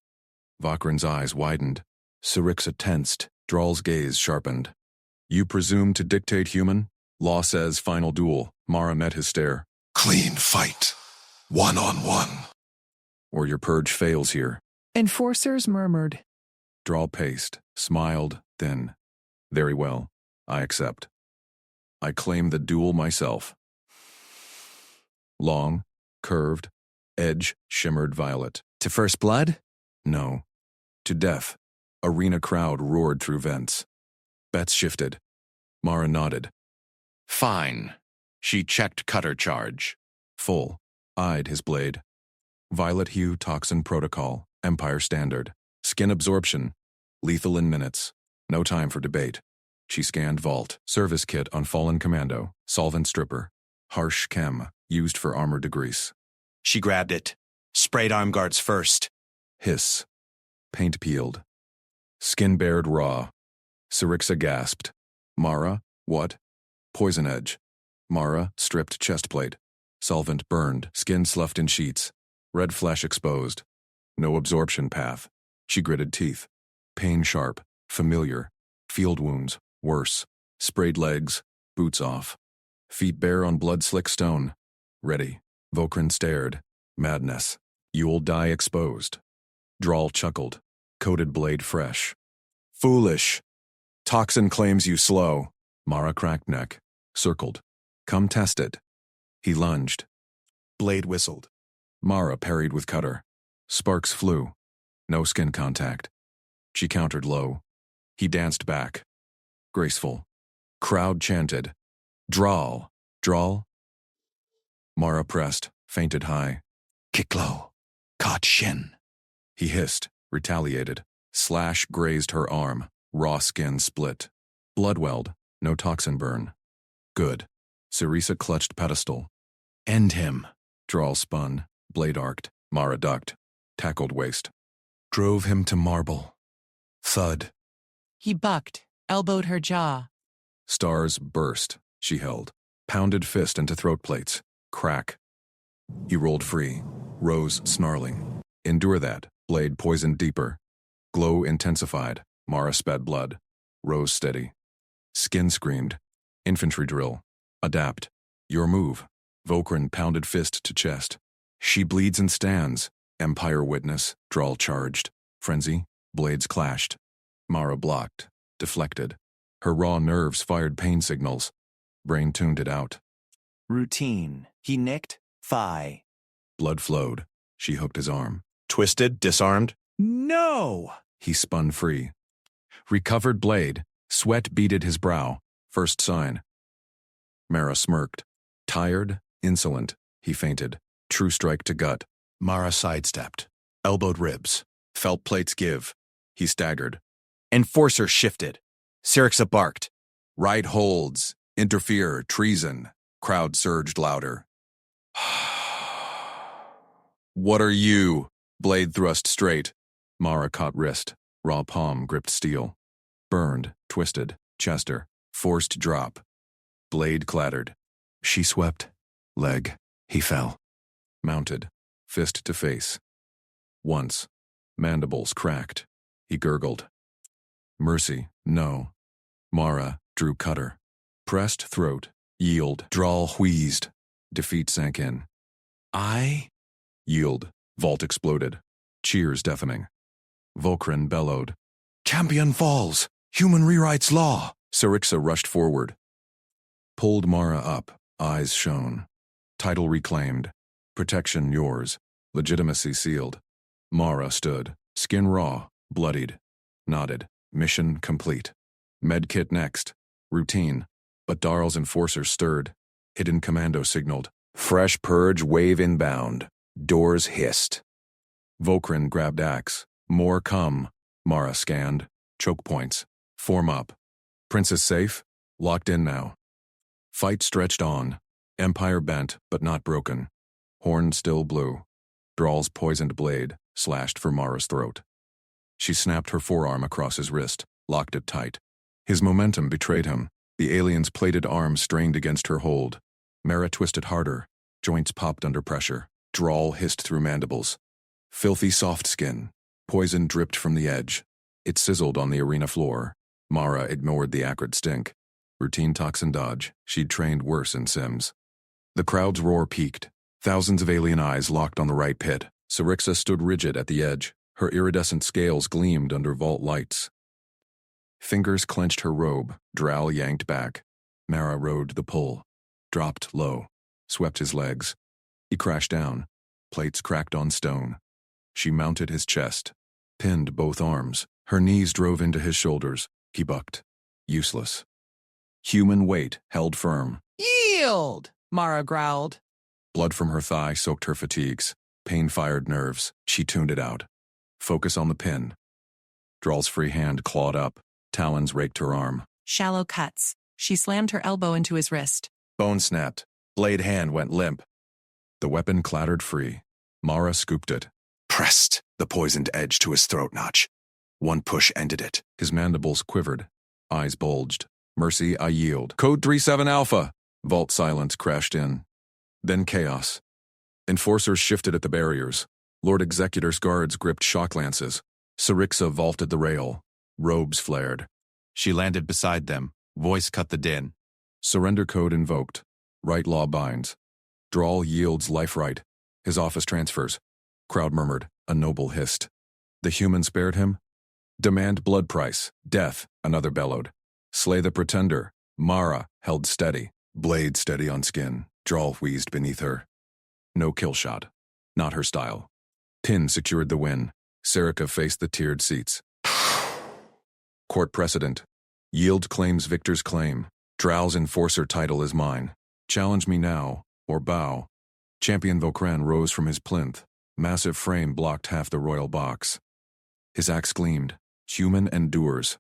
Vokrin's eyes widened. Syrixa tensed. Draal's gaze sharpened. You presume to dictate human? Law says final duel. Mara met his stare. Clean fight. 1-on-1. Or your purge fails here. Enforcers murmured. Draal paced, smiled, then. Very well. I accept. I claim the duel myself. Long, curved, edge shimmered violet. To first blood? No. To death. Arena crowd roared through vents. Bets shifted. Mara nodded. Fine. She checked cutter charge. Full. Eyed his blade. Violet hue toxin protocol. Empire standard. Skin absorption. Lethal in minutes. No time for debate. She scanned vault. Service kit on fallen commando. Solvent stripper. Harsh chem. Used for armor degrease. She grabbed it. Sprayed arm guards first. Hiss. Paint peeled. Skin bared raw. Syrixa gasped. Mara, what? Poison edge. Mara, stripped chest plate. Solvent burned, skin sloughed in sheets. Red flesh exposed. No absorption path. She gritted teeth. Pain sharp, familiar. Field wounds, worse. Sprayed legs, boots off. Feet bare on blood-slick stone. Ready. Vokrin stared. Madness. You'll die exposed. Draal chuckled. Coated blade fresh. Foolish. Toxin claims you slow. Mara cracked neck. Circled. Come test it. He lunged. Blade whistled. Mara parried with cutter. Sparks flew. No skin contact. She countered low. He danced back. Graceful. Crowd chanted. Draal. Draal. Mara pressed, fainted high. Kick low. Caught shin. He hissed, retaliated. Slash grazed her arm. Raw skin split. Blood welled. No toxin burn. Good. Syrixa clutched pedestal. End him. Draal spun. Blade arced. Mara ducked. Tackled waist. Drove him to marble. Thud. He bucked, elbowed her jaw. Stars burst. She held. Pounded fist into throat plates. Crack. He rolled free. Rose, snarling. Endure that. Blade poisoned deeper. Glow intensified. Mara sped blood. Rose steady. Skin screamed. Infantry drill. Adapt. Your move. Vokrin pounded fist to chest. She bleeds and stands. Empire witness. Drawl charged. Frenzy. Blades clashed. Mara blocked. Deflected. Her raw nerves fired pain signals. Brain tuned it out. Routine. He nicked. Phi. Blood flowed. She hooked his arm. Twisted, disarmed. No! He spun free. Recovered blade. Sweat beaded his brow. First sign. Mara smirked. Tired, insolent, he feinted. True strike to gut. Mara sidestepped. Elbowed ribs. Felt plates give. He staggered. Enforcer shifted. Syrixa barked. Right holds. Interfere. Treason. Crowd surged louder. What are you? Blade thrust straight. Mara caught wrist. Raw palm gripped steel. Burned, twisted, Chester. Forced drop. Blade clattered. She swept. Leg. He fell. Mounted. Fist to face. Once. Mandibles cracked. He gurgled. Mercy, no. Mara drew cutter. Pressed throat. Yield. Drawl wheezed. Defeat sank in. Yield. Vault exploded. Cheers deafening. Vokrin bellowed. Champion falls. Human rewrites law. Syrixa rushed forward. Pulled Mara up. Eyes shone. Title reclaimed. Protection yours. Legitimacy sealed. Mara stood. Skin raw. Bloodied. Nodded. Mission complete. Medkit next. Routine. But Darl's enforcer stirred. Hidden commando signaled. Fresh purge wave inbound. Doors hissed. Vokrin grabbed axe. More come. Mara scanned. Choke points. Form up. Princess safe? Locked in now. Fight stretched on. Empire bent, but not broken. Horn still blew. Drawl's poisoned blade slashed for Mara's throat. She snapped her forearm across his wrist, locked it tight. His momentum betrayed him. The alien's plated arm strained against her hold. Mara twisted harder. Joints popped under pressure. Drawl hissed through mandibles. Filthy soft skin. Poison dripped from the edge. It sizzled on the arena floor. Mara ignored the acrid stink. Routine toxin dodge. She'd trained worse in Sims. The crowd's roar peaked. Thousands of alien eyes locked on the right pit. Syrixa stood rigid at the edge. Her iridescent scales gleamed under vault lights. Fingers clenched her robe. Drow yanked back. Mara rode the pull. Dropped low. Swept his legs. He crashed down. Plates cracked on stone. She mounted his chest. Pinned both arms. Her knees drove into his shoulders. He bucked. Useless. Human weight held firm. Yield! Mara growled. Blood from her thigh soaked her fatigues. Pain fired nerves. She tuned it out. Focus on the pin. Drawl's free hand clawed up. Talons raked her arm. Shallow cuts. She slammed her elbow into his wrist. Bone snapped. Blade hand went limp. The weapon clattered free. Mara scooped it. Pressed the poisoned edge to his throat notch. One push ended it. His mandibles quivered. Eyes bulged. Mercy, I yield. Code 37 Alpha. Vault silence crashed in. Then chaos. Enforcers shifted at the barriers. Lord Executor's guards gripped shock lances. Syrixa vaulted the rail. Robes flared. She landed beside them. Voice cut the din. Surrender code invoked. Right law binds. Drawl yields life right. His office transfers. Crowd murmured. A noble hissed. The human spared him? Demand blood price. Death, another bellowed. Slay the pretender. Mara held steady. Blade steady on skin. Drawl wheezed beneath her. No kill shot. Not her style. Pin secured the win. Syrixa faced the tiered seats. Court precedent. Yield claims victor's claim. Drow's enforcer title is mine. Challenge me now, or bow. Champion Vokran rose from his plinth. Massive frame blocked half the royal box. His axe gleamed. Human endures.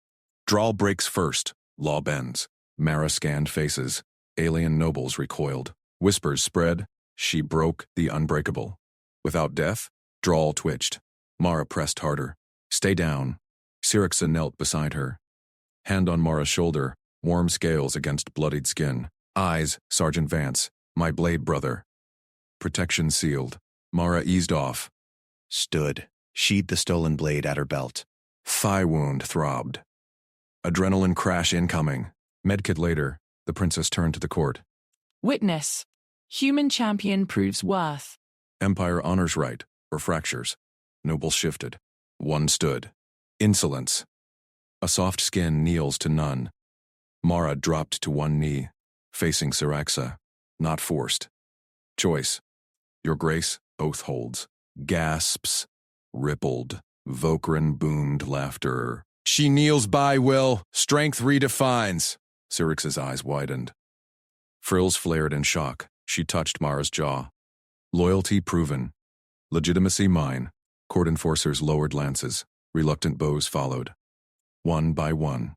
Drawl breaks first. Law bends. Mara scanned faces. Alien nobles recoiled. Whispers spread. She broke the unbreakable. Without death, Drawl twitched. Mara pressed harder. Stay down. Syrixa knelt beside her. Hand on Mara's shoulder, warm scales against bloodied skin. Eyes, Sergeant Vance. My blade brother. Protection sealed. Mara eased off. Stood, sheathed the stolen blade at her belt. Thigh wound throbbed. Adrenaline crash incoming. Medkit later, the princess turned to the court. Witness. Human champion proves worth. Empire honors right, or fractures. Nobles shifted. One stood. Insolence. A soft skin kneels to none. Mara dropped to one knee, facing Syraxa. Not forced. Choice. Your grace, oath holds. Gasps. Rippled. Vokrin boomed laughter. She kneels by will. Strength redefines. Syrax's eyes widened. Frills flared in shock. She touched Mara's jaw. Loyalty proven. Legitimacy mine. Court enforcers lowered lances. Reluctant bows followed. One by one.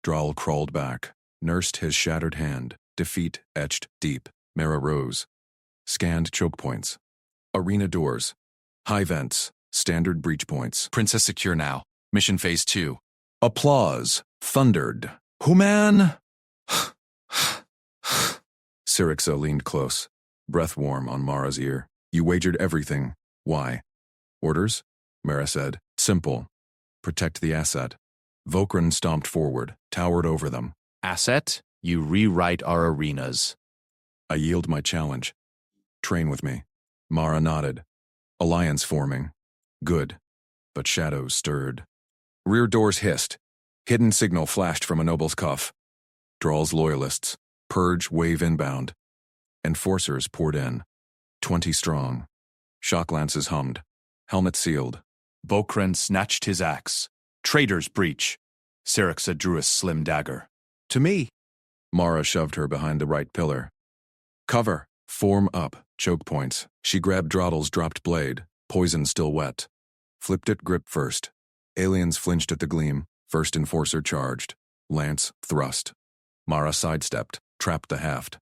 Drawl crawled back, nursed his shattered hand. Defeat etched deep. Mara rose. Scanned choke points. Arena doors. High vents. Standard breach points. Princess secure now. Mission phase 2. Applause. Thundered. Human! Syraxa leaned close, breath warm on Mara's ear. You wagered everything. Why? Orders? Mara said. Simple. Protect the asset. Vokrin stomped forward, towered over them. Asset? You rewrite our arenas. I yield my challenge. Train with me. Mara nodded. Alliance forming. Good. But shadows stirred. Rear doors hissed. Hidden signal flashed from a noble's cuff. Drawl's loyalists. Purge wave inbound. Enforcers poured in. 20 strong. Shock lances hummed. Helmet sealed. Vokrin snatched his axe. Traitor's breach. Syraxa drew a slim dagger. To me. Mara shoved her behind the right pillar. Cover. Form up. Choke points. She grabbed Drawl's dropped blade. Poison still wet. Flipped it grip first. Aliens flinched at the gleam. First enforcer charged. Lance thrust. Mara sidestepped. Trapped the haft.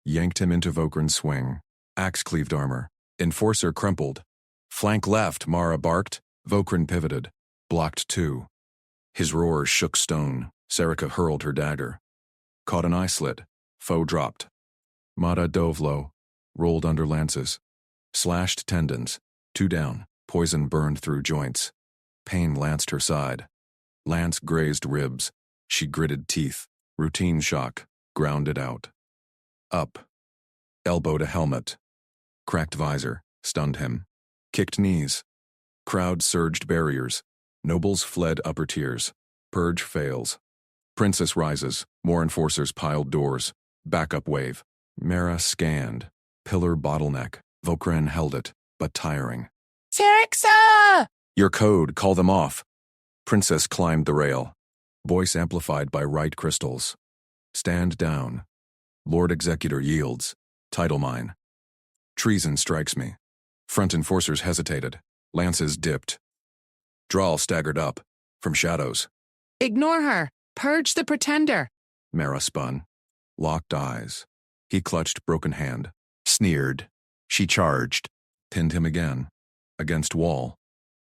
Yanked him into Vokrin's swing. Axe cleaved armor. Enforcer crumpled. Flank left, Mara barked. Vokrin pivoted. Blocked two. His roar shook stone. Syraxa hurled her dagger. Caught an eye slit. Foe dropped. Mara dove low. Rolled under lances. Slashed tendons. 2 down. Poison burned through joints. Pain lanced her side. Lance grazed ribs. She gritted teeth. Routine shock. Grounded out. Up. Elbow to helmet. Cracked visor. Stunned him. Kicked knees. Crowd surged barriers. Nobles fled upper tiers. Purge fails. Princess rises. More enforcers piled doors. Backup wave. Mara scanned. Pillar bottleneck. Vokrin held it, but tiring. Syraxa! Your code, call them off. Princess climbed the rail. Voice amplified by right crystals. Stand down. Lord Executor yields. Title mine. Treason strikes me. Front enforcers hesitated. Lances dipped. Drawl staggered up. From shadows. Ignore her. Purge the pretender. Mara spun. Locked eyes. He clutched broken hand. Sneered. She charged. Pinned him again. Against wall.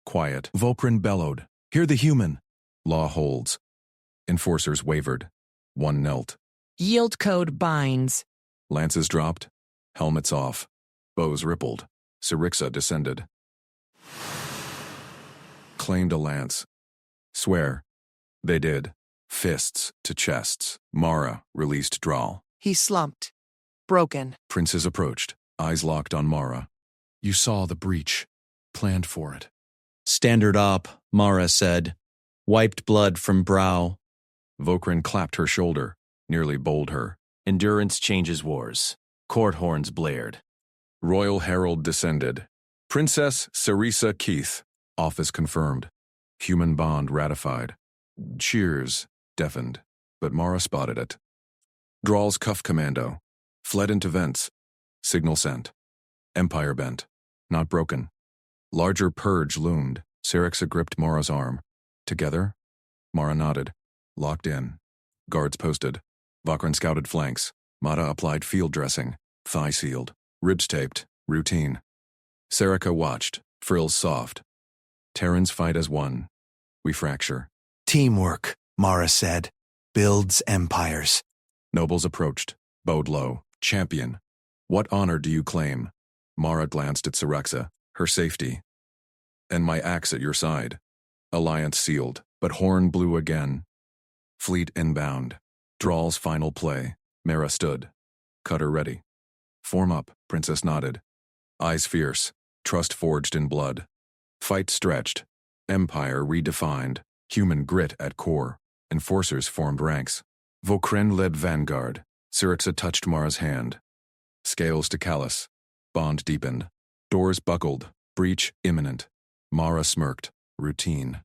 Quiet. Vokrin bellowed. Hear the human. Law holds. Enforcers wavered. One knelt. Yield code binds. Lances dropped. Helmets off. Bows rippled. Syraxa descended. Claimed a lance. Swear. They did. Fists to chests. Mara released Drawl. He slumped. Broken. Princes approached. Eyes locked on Mara. You saw the breach. Planned for it. Standard op, Mara said. Wiped blood from brow. Vokrin clapped her shoulder. Nearly bowled her. Endurance changes wars. Court horns blared. Royal herald descended. Princess Syraxa Keith. Office confirmed. Human bond ratified. Cheers deafened, but Mara spotted it. Drawl's cuff commando. Fled into vents. Signal sent. Empire bent. Not broken. Larger purge loomed. Syraxa gripped Mara's arm. Together? Mara nodded. Locked in. Guards posted. Vokrin scouted flanks. Mata applied field dressing. Thigh sealed. Ribs taped. Routine. Syraxa watched. Frills soft. Terrans fight as one. We fracture. Teamwork, Mara said. Builds empires. Nobles approached. Bowed low. Champion. What honor do you claim? Mara glanced at Syrixa. Her safety. And my axe at your side. Alliance sealed, but horn blew again. Fleet inbound. Drawl's final play. Mara stood. Cutter ready. Form up, Princess nodded. Eyes fierce. Trust forged in blood. Fight stretched. Empire redefined. Human grit at core. Enforcers formed ranks. Vokren led vanguard. Syrixa touched Mara's hand. Scales to callus. Bond deepened. Doors buckled. Breach imminent. Mara smirked. Routine.